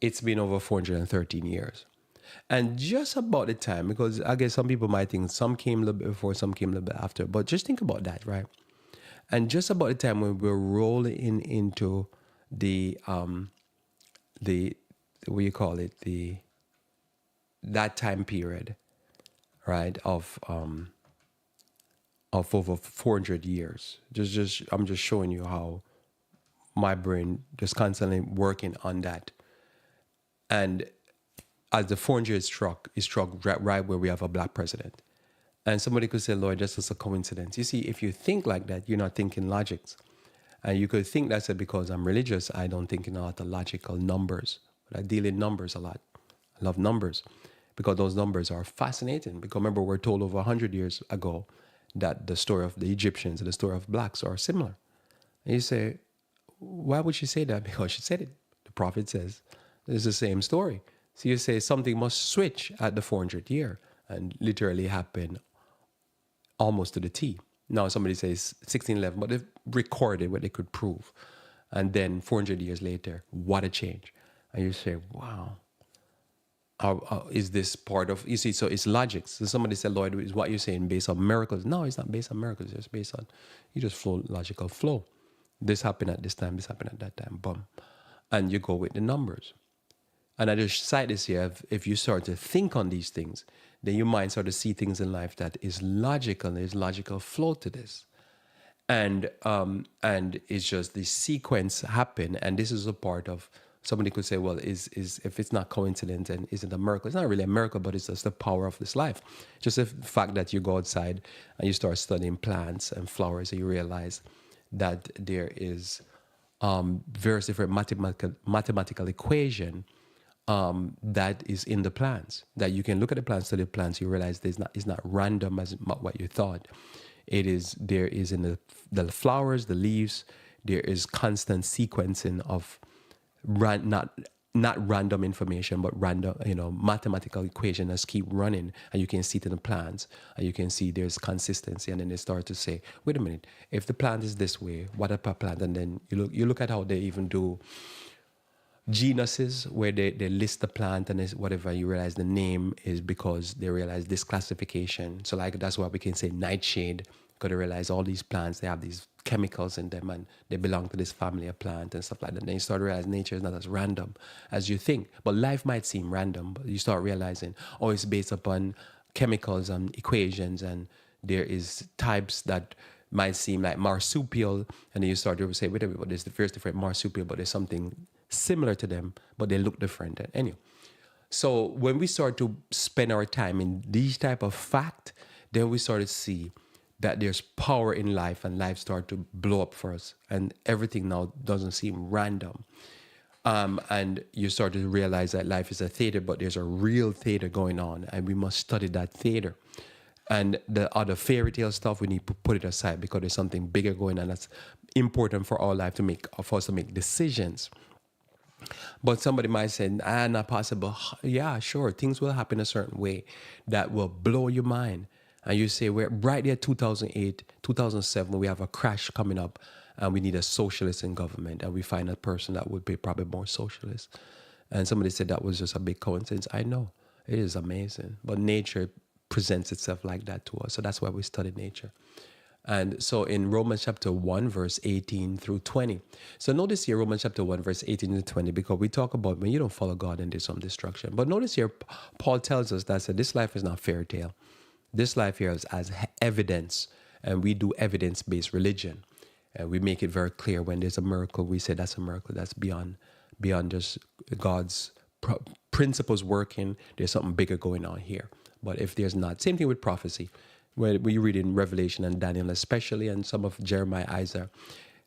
it's been over 413 years. And just about the time, because I guess some people might think some came a little bit before, some came a little bit after, but just think about that, right? And just about the time when we're rolling into the what you call it, that time period, right, of over 400 years. I'm just showing you how my brain just constantly working on that. And as the 400 is struck right where we have a black president. And somebody could say, Lloyd, that's just a coincidence. You see, if you think like that, you're not thinking logics. And you could think that's it because I'm religious, I don't think in a lot of logical numbers. But I deal in numbers a lot. I love numbers because those numbers are fascinating. Because remember, we're told over 100 years ago that the story of the Egyptians and the story of blacks are similar. And you say, why would she say that? Because she said it. The prophet says it's the same story. So you say something must switch at the 400th year and literally happen almost to the T. Now somebody says 1611, but they've recorded what they could prove. And then 400 years later, what a change. And you say, wow, is this part of, you see, so it's logic. So somebody said, Lloyd, is what you're saying based on miracles? No, it's not based on miracles. It's just based on, you just flow, logical flow. This happened at this time, this happened at that time, boom. And you go with the numbers. And I just cite this here, if you start to think on these things, then you might start to see things in life that is logical, there's logical flow to this. And it's just the sequence happen, and this is a part of, somebody could say, well, is if it's not coincidence and isn't a miracle, it's not really a miracle, but it's just the power of this life. Just the fact that you go outside and you start studying plants and flowers, and you realize that there is various different mathematical equation that is in the plants, that you can look at the plants, study the plants, you realize it's not random as what you thought. There is in the flowers, the leaves, there is constant sequencing of not random information, but random, mathematical equations keep running, and you can see it in the plants, and you can see there's consistency, and then they start to say, wait a minute, if the plant is this way, what about plant? And then you look at how they even do genuses, where they list the plant and whatever, you realize the name is because they realize this classification. So like that's why we can say nightshade, because they realize all these plants, they have these chemicals in them and they belong to this family of plant and stuff like that. And then you start to realize nature is not as random as you think. But life might seem random, but you start realizing, it's based upon chemicals and equations, and there is types that might seem like marsupial, and then you start to say, wait a minute, there's the first different marsupial, but there's something similar to them, but they look different. Anyway, So when we start to spend our time in these type of fact, then we start to see that there's power in life, and life start to blow up for us, and everything now doesn't seem random. And you start to realize that life is a theater, but there's a real theater going on, and we must study that theater. And the other fairy tale stuff, we need to put it aside because there's something bigger going on that's important for our life for us to make decisions. But somebody might say, not possible. Yeah, sure, things will happen a certain way that will blow your mind. And you say, we're right there, 2008, 2007, we have a crash coming up, and we need a socialist in government. And we find a person that would be probably more socialist. And somebody said that was just a big coincidence. I know, it is amazing. But nature presents itself like that to us. So that's why we study nature. And so in Romans chapter 1, verse 18 through 20. So notice here, Romans chapter 1, verse 18 to 20, because we talk about when you don't follow God and there's some destruction. But notice here, Paul tells us that this life is not fairy tale. This life here is as evidence, and we do evidence-based religion. And we make it very clear when there's a miracle, we say that's a miracle. That's beyond just God's principles working. There's something bigger going on here. But if there's not, same thing with prophecy. When you read in Revelation and Daniel especially, and some of Jeremiah, Isaiah,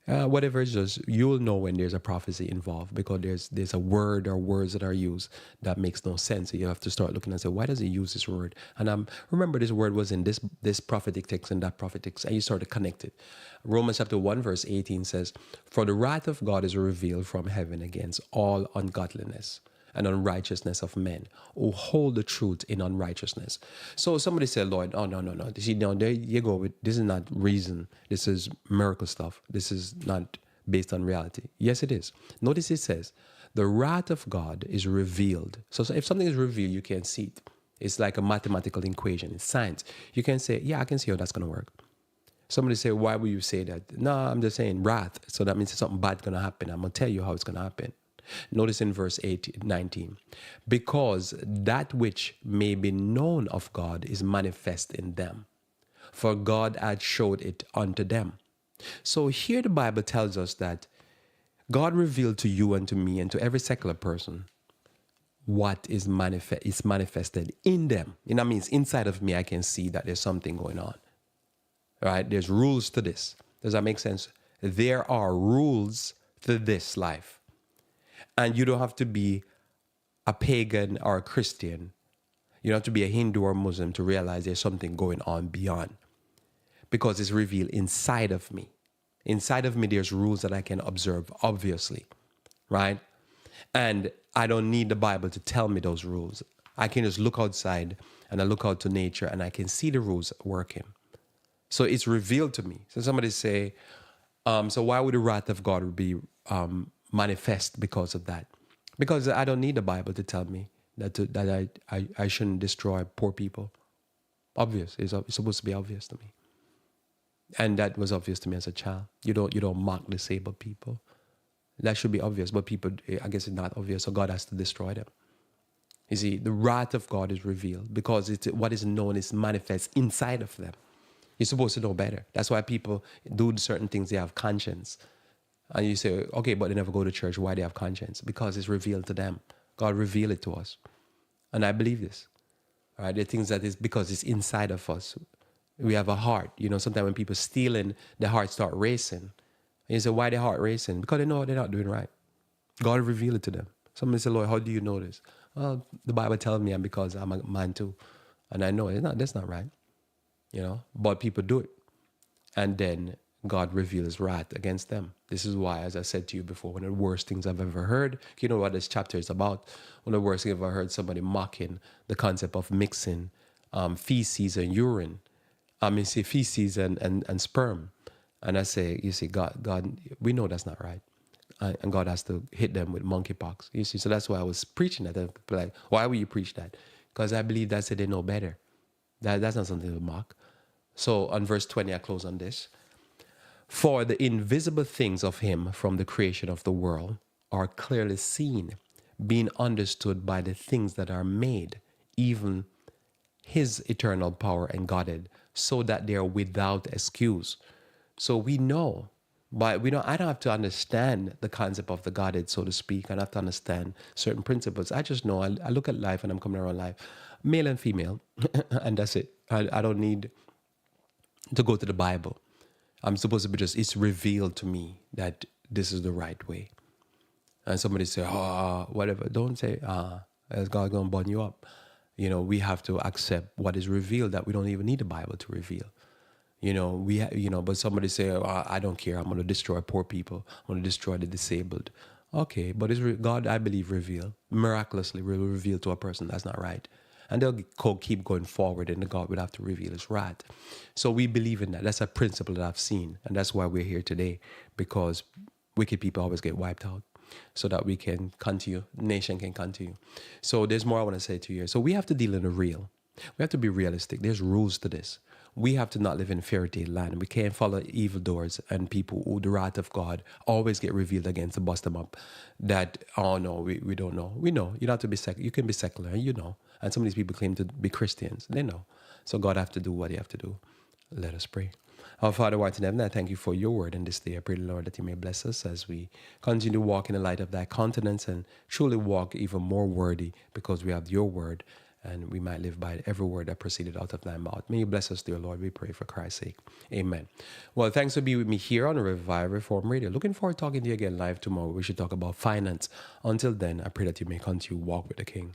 whatever it's just, you'll know when there's a prophecy involved, because there's a word or words that are used that makes no sense. So you have to start looking and say, why does he use this word? And remember, this word was in this prophetic text and that prophetic text, and you start to connect it. Romans chapter 1 verse 18 says, for the wrath of God is revealed from heaven against all ungodliness and unrighteousness of men who hold the truth in unrighteousness. So somebody said, Lord, oh, no. You see, no, there you go. This is not reason. This is miracle stuff. This is not based on reality. Yes, it is. Notice it says, the wrath of God is revealed. So if something is revealed, you can see it. It's like a mathematical equation. It's science. You can say, yeah, I can see how that's going to work. Somebody say, why would you say that? No, I'm just saying wrath. So that means something bad going to happen. I'm going to tell you how it's going to happen. Notice in verse 19, because that which may be known of God is manifest in them, for God had showed it unto them. So here the Bible tells us that God revealed to you and to me and to every secular person what is manifested in them. And that means inside of me, I can see that there's something going on. Right? There's rules to this. Does that make sense? There are rules to this life. And you don't have to be a pagan or a Christian. You don't have to be a Hindu or Muslim to realize there's something going on beyond. Because it's revealed inside of me. Inside of me, there's rules that I can observe, obviously. Right? And I don't need the Bible to tell me those rules. I can just look outside and I look out to nature and I can see the rules working. So it's revealed to me. So somebody say, so why would the wrath of God be manifest because of that? Because I don't need the Bible to tell me that I shouldn't destroy poor people. Obvious. It's supposed to be obvious to me. And that was obvious to me as a child. You don't mock disabled people. That should be obvious, but people, I guess it's not obvious, so God has to destroy them. You see, the wrath of God is revealed because what is known is manifest inside of them. You're supposed to know better. That's why people do certain things, they have conscience. And you say, okay, but they never go to church. Why they have conscience? Because it's revealed to them. God revealed it to us. And I believe this. All right? There are things that is because it's inside of us. We have a heart. You know, sometimes when people stealing, the heart start racing. And you say, why the heart racing? Because they know they're not doing right. God revealed it to them. Somebody say, Lord, how do you know this? Well, the Bible tells me, and because I'm a man too. And I know that's not right. You know, but people do it. And then God reveals his wrath against them. This is why, as I said to you before, one of the worst things I've ever heard, you know what this chapter is about? One of the worst things I've ever heard, somebody mocking the concept of mixing feces and urine. Say feces and sperm. And I say, you see, God, we know that's not right. And God has to hit them with monkeypox. You see, so that's why I was preaching that. People like, why would you preach that? Because I believe that's it, they know better. That's not something to mock. So on verse 20, I close on this. For the invisible things of him from the creation of the world are clearly seen, being understood by the things that are made, even his eternal power and Godhead, so that they are without excuse. So we know But I don't have to understand the concept of the Godhead, so to speak. I don't have to understand certain principles. I just know I look at life and I'm coming around life, male and female, and that's it. I don't need to go to the Bible. I'm supposed to be it's revealed to me that this is the right way. And somebody say, whatever. Don't say, is God going to burn you up? We have to accept what is revealed, that we don't even need the Bible to reveal. But somebody say, I don't care. I'm going to destroy poor people. I'm going to destroy the disabled. Okay, but God, I believe, miraculously will reveal to a person that's not right. And they'll keep going forward, and the God would have to reveal his right. So we believe in that. That's a principle that I've seen. And that's why we're here today, because wicked people always get wiped out so that we can continue, the nation can continue. So there's more I want to say to you. So we have to deal in the real. We have to be realistic. There's rules to this. We have to not live in fairy tale land. We can't follow evildoers and people who the wrath of God always get revealed against to bust them up. That, oh no, we don't know. We know. You don't have to be secular. You can be secular, and you know. And some of these people claim to be Christians. They know. So God have to do what he have to do. Let us pray. Our Father, who art in heaven, I thank you for your word in this day. I pray, Lord, that you may bless us as we continue to walk in the light of thy countenance and truly walk even more worthy, because we have your word, and we might live by every word that proceeded out of thy mouth. May you bless us, dear Lord. We pray for Christ's sake. Amen. Well, thanks for being with me here on Revive Reform Radio. Looking forward to talking to you again live tomorrow. We should talk about finance. Until then, I pray that you may continue to walk with the King.